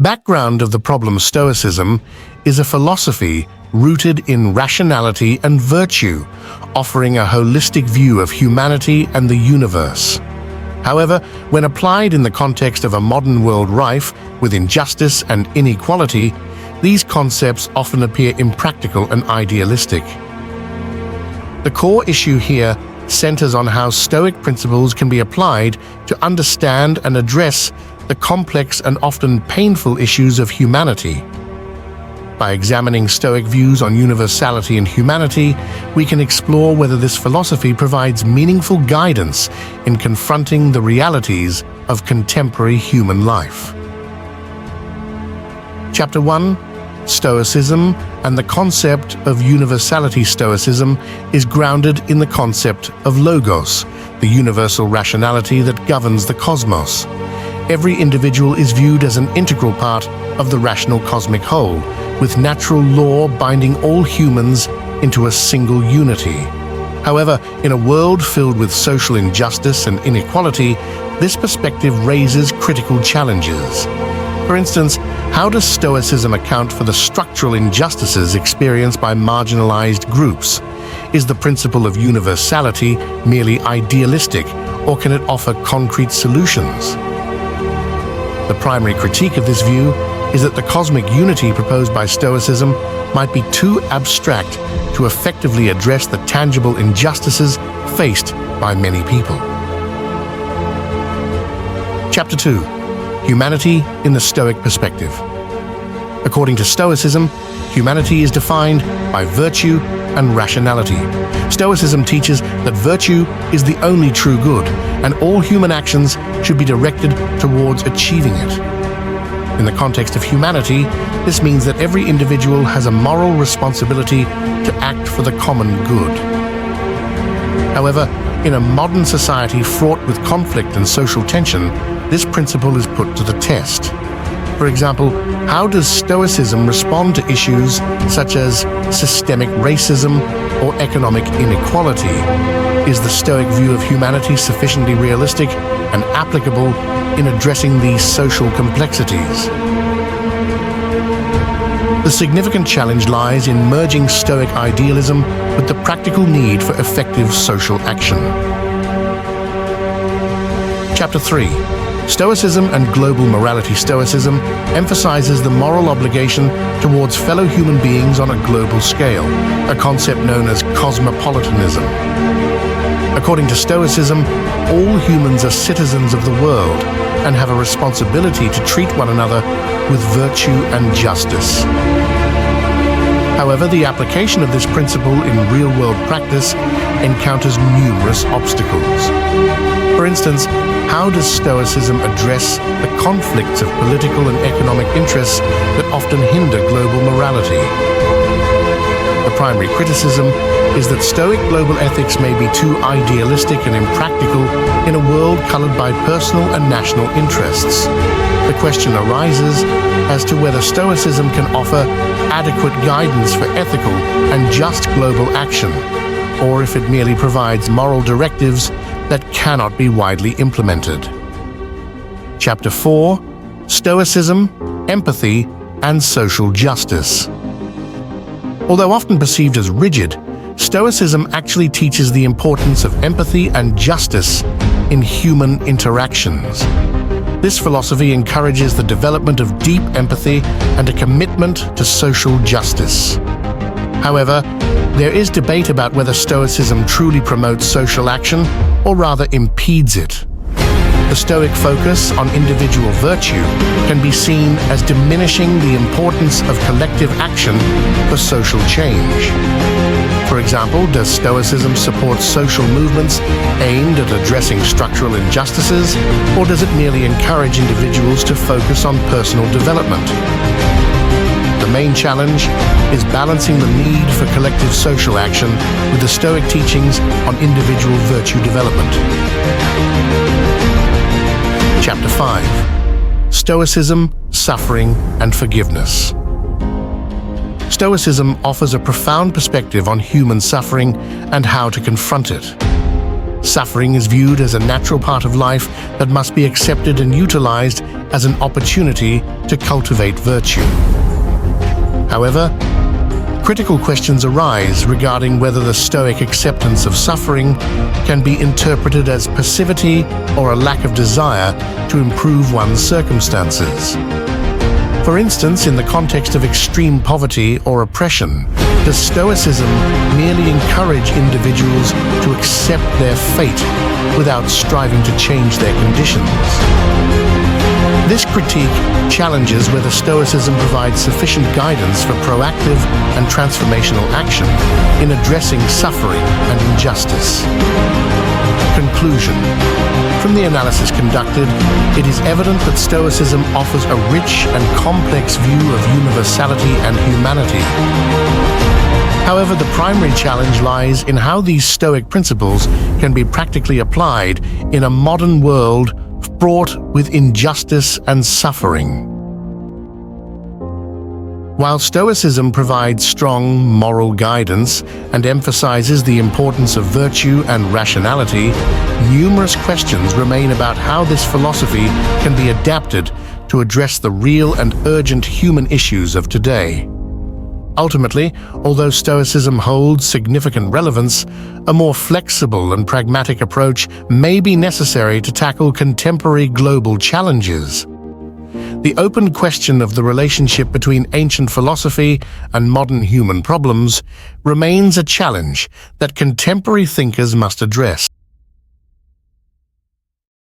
background of the problem Stoicism is a philosophy rooted in rationality and virtue, offering a holistic view of humanity and the universe. However, when applied in the context of a modern world rife with injustice and inequality, these concepts often appear impractical and idealistic. The core issue here centers on how Stoic principles can be applied to understand and address the complex and often painful issues of humanity. By examining Stoic views on universality and humanity, we can explore whether this philosophy provides meaningful guidance in confronting the realities of contemporary human life. Chapter 1: Stoicism and the concept of universality. Stoicism is grounded in the concept of logos, the universal rationality that governs the cosmos. Every individual is viewed as an integral part of the rational cosmic whole, with natural law binding all humans into a single unity. However, in a world filled with social injustice and inequality, this perspective raises critical challenges. For instance, how does Stoicism account for the structural injustices experienced by marginalized groups? Is the principle of universality merely idealistic, or can it offer concrete solutions? The primary critique of this view is that the cosmic unity proposed by Stoicism might be too abstract to effectively address the tangible injustices faced by many people. Chapter 2: Humanity in the Stoic Perspective. According to Stoicism, humanity is defined by virtue and rationality. Stoicism teaches that virtue is the only true good, and all human actions should be directed towards achieving it. In the context of humanity, this means that every individual has a moral responsibility to act for the common good. However, in a modern society fraught with conflict and social tension, this principle is put to the test. For example, how does Stoicism respond to issues such as systemic racism or economic inequality? Is the Stoic view of humanity sufficiently realistic and applicable in addressing these social complexities? The significant challenge lies in merging Stoic idealism with the practical need for effective social action. Chapter 3: Stoicism and Global Morality. Stoicism emphasizes the moral obligation towards fellow human beings on a global scale, a concept known as cosmopolitanism. According to Stoicism, all humans are citizens of the world and have a responsibility to treat one another with virtue and justice. However, the application of this principle in real-world practice encounters numerous obstacles. For instance, how does Stoicism address the conflicts of political and economic interests that often hinder global morality? The primary criticism is that Stoic global ethics may be too idealistic and impractical in a world colored by personal and national interests. The question arises as to whether Stoicism can offer adequate guidance for ethical and just global action, or if it merely provides moral directives that cannot be widely implemented. Chapter 4: Stoicism, Empathy, and Social Justice. Although often perceived as rigid, Stoicism actually teaches the importance of empathy and justice in human interactions. This philosophy encourages the development of deep empathy and a commitment to social justice. However, there is debate about whether Stoicism truly promotes social action or rather impedes it. The Stoic focus on individual virtue can be seen as diminishing the importance of collective action for social change. For example, does Stoicism support social movements aimed at addressing structural injustices, or does it merely encourage individuals to focus on personal development? The main challenge is balancing the need for collective social action with the Stoic teachings on individual virtue development. Chapter 5: Stoicism, Suffering, and Forgiveness. Stoicism offers a profound perspective on human suffering and how to confront it. Suffering is viewed as a natural part of life that must be accepted and utilized as an opportunity to cultivate virtue. However, critical questions arise regarding whether the Stoic acceptance of suffering can be interpreted as passivity or a lack of desire to improve one's circumstances. For instance, in the context of extreme poverty or oppression, does Stoicism merely encourage individuals to accept their fate without striving to change their conditions? This critique challenges whether Stoicism provides sufficient guidance for proactive and transformational action in addressing suffering and injustice. Conclusion. From the analysis conducted, it is evident that Stoicism offers a rich and complex view of universality and humanity. However, the primary challenge lies in how these Stoic principles can be practically applied in a modern world fraught with injustice and suffering. While Stoicism provides strong moral guidance and emphasizes the importance of virtue and rationality, numerous questions remain about how this philosophy can be adapted to address the real and urgent human issues of today. Ultimately, although Stoicism holds significant relevance, a more flexible and pragmatic approach may be necessary to tackle contemporary global challenges. The open question of the relationship between ancient philosophy and modern human problems remains a challenge that contemporary thinkers must address.